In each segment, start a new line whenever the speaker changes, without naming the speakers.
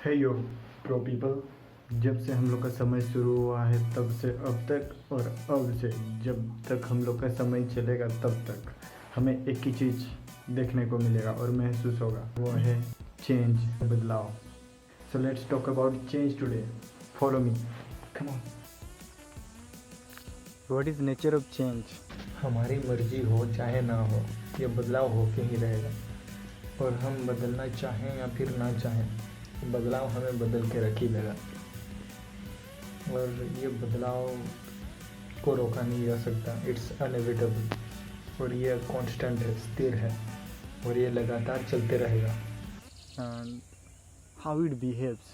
है यो pro people. जब से हम लोग का समय शुरू हुआ है तब से अब तक और अब से जब तक हम लोग का समय चलेगा तब तक हमें एक ही चीज़ देखने को मिलेगा और महसूस होगा, वो है चेंज, बदलाव। So let's talk about change today. Follow me, come on. What is nature of change?
हमारी मर्जी हो चाहे ना हो, ये बदलाव होके ही रहेगा। और हम बदलना चाहें या फिर ना चाहें, बदलाव हमें बदल के रख ही देगा। और ये बदलाव को रोका नहीं जा सकता, इट्स अनएविटेबल। और ये कांस्टेंट है, स्थिर है, और ये लगातार चलते रहेगा।
And how it behaves.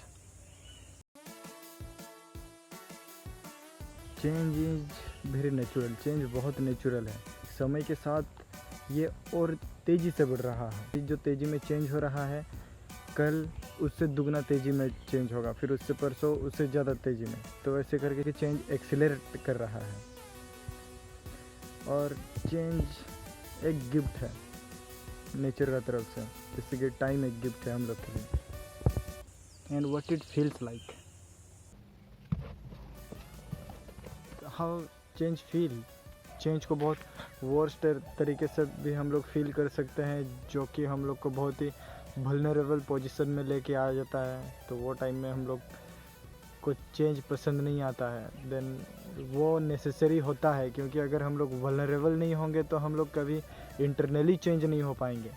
Change is very natural. Change बहुत नेचुरल है। समय के साथ ये और तेज़ी से बढ़ रहा है। जो तेज़ी में चेंज हो रहा है, कल उससे दुगना तेज़ी में चेंज होगा, फिर उससे परसों उससे ज़्यादा तेज़ी में। तो ऐसे करके चेंज एक्सीलरेट कर रहा है। और चेंज एक गिफ्ट है नेचर का तरफ से, जैसे कि टाइम एक गिफ्ट है हम लोग के लिए। And what it feels like, how change feel. Change को बहुत वर्स्ट तरीके से भी हम लोग फील कर सकते हैं, जो कि हम लोग को बहुत ही वल्नरेबल पोजीशन में लेके आ जाता है। तो वो टाइम में हम लोग को चेंज पसंद नहीं आता है। देन वो नेसेसरी होता है, क्योंकि अगर हम लोग वल्नरेबल नहीं होंगे तो हम लोग कभी इंटरनली चेंज नहीं हो पाएंगे।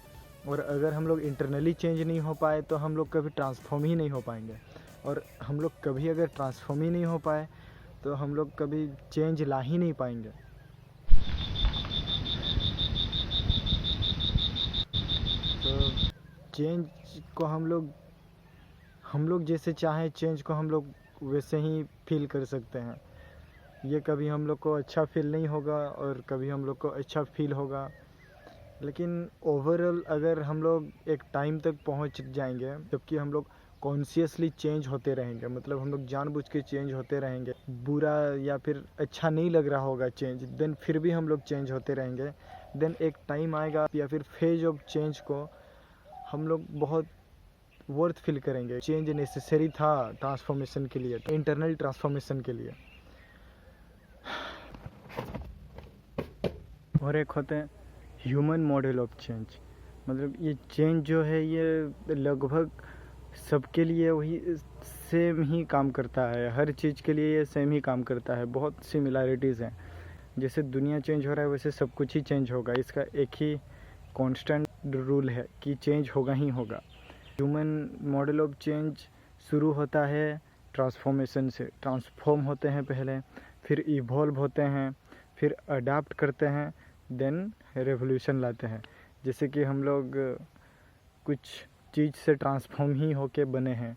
और अगर हम लोग इंटरनली चेंज नहीं हो पाए तो हम लोग कभी ट्रांसफॉर्म ही नहीं हो पाएंगे। और हम लोग कभी अगर ट्रांसफॉर्म ही नहीं हो पाए तो हम लोग कभी चेंज ला ही नहीं पाएंगे। तो चेंज को हम लोग जैसे चाहें, चेंज को हम लोग वैसे ही फील कर सकते हैं। ये कभी हम लोग को अच्छा फील नहीं होगा और कभी हम लोग को अच्छा फील होगा। लेकिन ओवरऑल अगर हम लोग एक टाइम तक पहुंच जाएंगे जबकि हम लोग कॉन्शियसली चेंज होते रहेंगे, मतलब हम लोग जानबूझ के चेंज होते रहेंगे, बुरा या फिर अच्छा नहीं लग रहा होगा चेंज, देन फिर भी हम लोग चेंज होते रहेंगे। देन एक टाइम आएगा या फिर फेज ऑफ चेंज को हम लोग बहुत वर्थ फील करेंगे। चेंज नेसेसरी था ट्रांसफॉर्मेशन के लिए, इंटरनल ट्रांसफॉर्मेशन के लिए। और एक होते हैं ह्यूमन मॉडल ऑफ चेंज। मतलब ये चेंज जो है ये लगभग सबके लिए वही सेम ही काम करता है, हर चीज़ के लिए ये सेम ही काम करता है। बहुत सिमिलैरिटीज़ हैं। जैसे दुनिया चेंज हो रहा है वैसे सब कुछ ही चेंज होगा। इसका एक ही कांस्टेंट रूल है कि चेंज होगा ही होगा। ह्यूमन मॉडल ऑफ चेंज शुरू होता है ट्रांसफॉर्मेशन से। ट्रांसफॉर्म होते हैं पहले, फिर इवॉल्व होते हैं, फिर अडाप्ट करते हैं, देन रेवोल्यूशन लाते हैं। जैसे कि हम लोग कुछ चीज़ से ट्रांसफॉर्म ही होके बने हैं,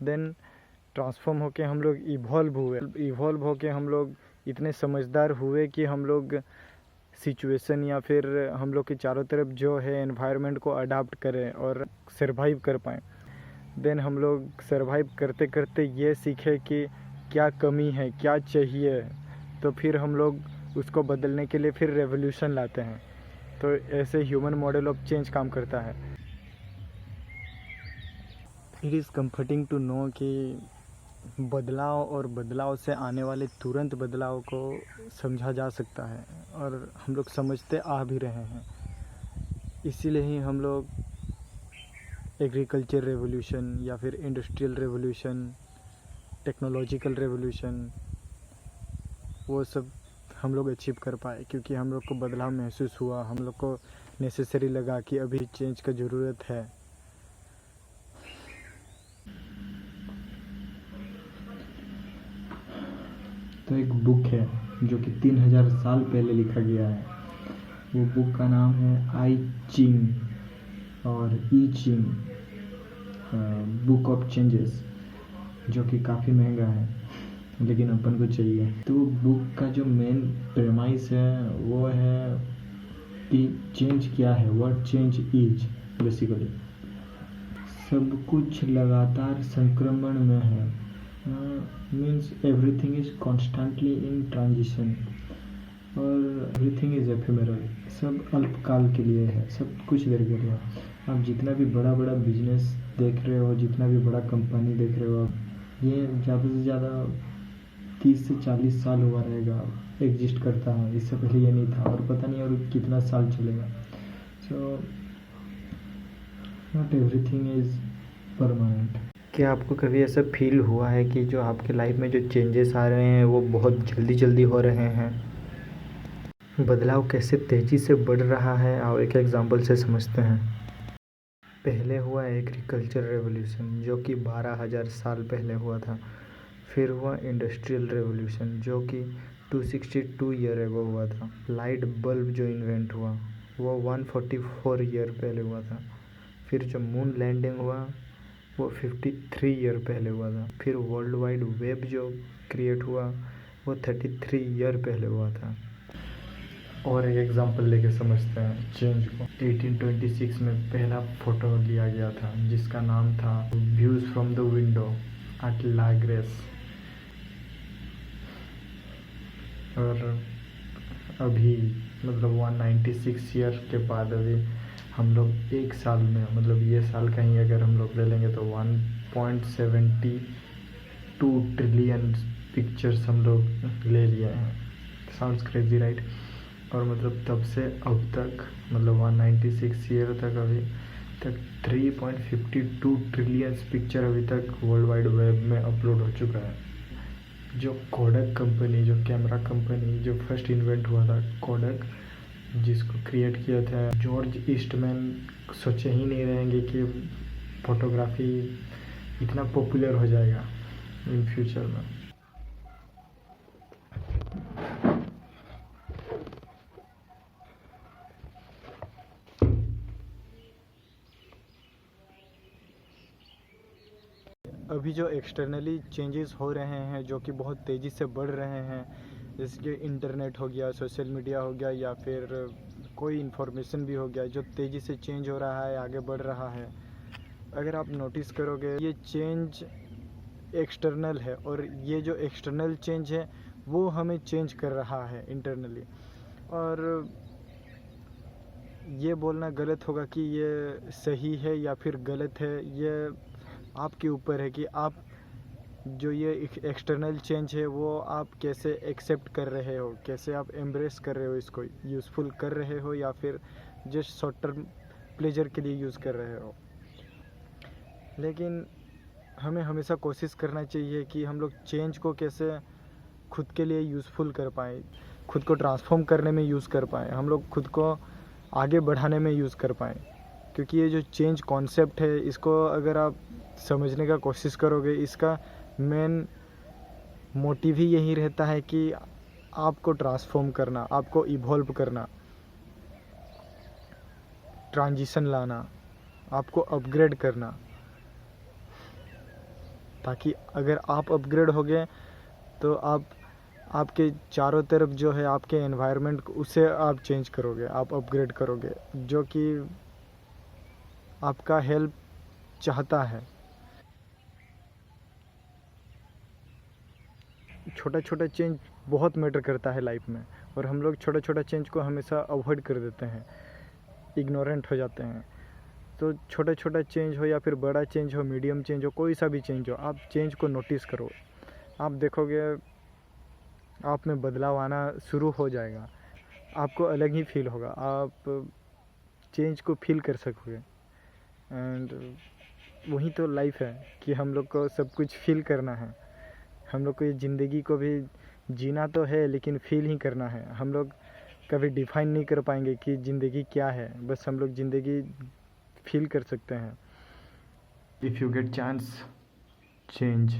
देन ट्रांसफॉर्म होके हम लोग इवॉल्व हुए। इवॉल्व होके हम लोग इतने समझदार हुए कि हम लोग सिचुएशन या फिर हम लोग के चारों तरफ जो है एनवायरनमेंट को अडाप्ट करें और सरवाइव कर पाएँ। देन हम लोग सरवाइव करते करते ये सीखे कि क्या कमी है, क्या चाहिए, तो फिर हम लोग उसको बदलने के लिए फिर रेवोल्यूशन लाते हैं। तो ऐसे ह्यूमन मॉडल ऑफ चेंज काम करता है। It is comforting to know कि बदलाव और बदलाव से आने वाले तुरंत बदलाव को समझा जा सकता है, और हम लोग समझते आ भी रहे हैं। इसीलिए ही हम लोग एग्रीकल्चर रेवोल्यूशन या फिर इंडस्ट्रियल रेवोल्यूशन, टेक्नोलॉजिकल रेवोल्यूशन, वो सब हम लोग अचीव कर पाए, क्योंकि हम लोग को बदलाव महसूस हुआ। हम लोग को नेसेसरी लगा कि अभी चेंज का ज़रूरत है।
तो एक बुक है जो कि 3000 साल पहले लिखा गया है। वो बुक का नाम है आई चिंग और ई चिंग, बुक ऑफ चेंजेस, जो कि काफ़ी महंगा है लेकिन अपन को चाहिए। तो बुक का जो मेन प्रेमाइस है वो है कि चेंज क्या है, व्हाट चेंज इज। बेसिकली सब कुछ लगातार संक्रमण में है, means everything is constantly in transition, और एवरीथिंग इज एफिमेरल। सब अल्पकाल के लिए है, सब कुछ देर के लिए। आप जितना भी बड़ा बड़ा बिजनेस देख रहे हो, जितना भी बड़ा कंपनी देख रहे हो आप, ये ज़्यादा से ज़्यादा 30 से 40 साल हुआ रहेगा एग्जिस्ट करता है। इससे पहले ये नहीं था और पता नहीं और कितना साल चलेगा। So not everything is permanent.
क्या आपको कभी ऐसा फील हुआ है कि जो आपके लाइफ में जो चेंजेस आ रहे हैं वो बहुत जल्दी जल्दी हो रहे हैं? बदलाव कैसे तेज़ी से बढ़ रहा है, और एक एग्जांपल से समझते हैं। पहले हुआ एग्रीकल्चर रेवोल्यूशन जो कि 12,000 साल पहले हुआ था। फिर हुआ इंडस्ट्रियल रेवोल्यूशन जो कि 262 ईयर एगो हुआ था। लाइट बल्ब जो इन्वेंट हुआ वो 144 ईयर पहले हुआ था। फिर जो मून लैंडिंग हुआ वो 53 ईयर पहले हुआ था। फिर वर्ल्ड वाइड वेब जो क्रिएट हुआ वो 33 ईयर पहले हुआ था। और एक एग्जांपल लेके समझते हैं चेंज को। 1826 में पहला फोटो लिया गया था जिसका नाम था views from the window at Le Gras. और अभी मतलब 196 ईयर के बाद अभी हम लोग एक साल में, मतलब ये साल का ही अगर हम लोग ले लेंगे तो 1.72 ट्रिलियन पिक्चर्स हम लोग ले लिए हैं। Sounds crazy right? और मतलब तब से अब तक, मतलब 196 ईयर तक अभी तक 3.52 ट्रिलियन पिक्चर अभी तक वर्ल्ड वाइड वेब में अपलोड हो चुका है। जो कोडक कंपनी, जो कैमरा कंपनी जो फर्स्ट इन्वेंट हुआ था कोडक, जिसको क्रिएट किया था जॉर्ज ईस्टमैन, सोचे ही नहीं रहेंगे कि फोटोग्राफी इतना पॉपुलर हो जाएगा इन फ्यूचर में। अभी जो एक्सटर्नली चेंजेस हो रहे हैं जो कि बहुत तेज़ी से बढ़ रहे हैं, जैसे कि इंटरनेट हो गया, सोशल मीडिया हो गया, या फिर कोई इन्फॉर्मेशन भी हो गया जो तेज़ी से चेंज हो रहा है, आगे बढ़ रहा है। अगर आप नोटिस करोगे ये चेंज एक्सटर्नल है, और ये जो एक्सटर्नल चेंज है वो हमें चेंज कर रहा है इंटरनली। और ये बोलना गलत होगा कि ये सही है या फिर गलत है, ये आपके ऊपर है कि आप जो ये एक्सटर्नल चेंज है वो आप कैसे एक्सेप्ट कर रहे हो, कैसे आप एम्ब्रेस कर रहे हो, इसको यूज़फुल कर रहे हो या फिर जस्ट शॉर्ट टर्म प्लेजर के लिए यूज़ कर रहे हो। लेकिन हमें हमेशा कोशिश करना चाहिए कि हम लोग चेंज को कैसे खुद के लिए यूज़फुल कर पाएँ, खुद को ट्रांसफॉर्म करने में यूज़ कर पाएँ, हम लोग खुद को आगे बढ़ाने में यूज़ कर पाएँ। क्योंकि ये जो चेंज कॉन्सेप्ट है, इसको अगर आप समझने का कोशिश करोगे, इसका मेन मोटिव ही यही रहता है कि आपको ट्रांसफॉर्म करना, आपको इवॉल्व करना, ट्रांजिशन लाना, आपको अपग्रेड करना, ताकि अगर आप अपग्रेड हो गए तो आपके चारों तरफ जो है आपके एनवायरनमेंट, उसे आप चेंज करोगे, आप अपग्रेड करोगे, जो कि आपका हेल्प चाहता है। छोटा छोटा चेंज बहुत मैटर करता है लाइफ में, और हम लोग छोटा छोटा चेंज को हमेशा अवॉइड कर देते हैं, इग्नोरेंट हो जाते हैं। तो छोटा छोटा चेंज हो या फिर बड़ा चेंज हो, मीडियम चेंज हो, कोई सा भी चेंज हो, आप चेंज को नोटिस करो। आप देखोगे आप में बदलाव आना शुरू हो जाएगा, आपको अलग ही फील होगा, आप चेंज को फील कर सकोगे। एंड वही तो लाइफ है कि हम लोग को सब कुछ फील करना है। हम लोग को ये ज़िंदगी को भी जीना तो है, लेकिन फील ही करना है। हम लोग कभी डिफाइन नहीं कर पाएंगे कि ज़िंदगी क्या है, बस हम लोग ज़िंदगी फील कर सकते हैं। If you get chance, change.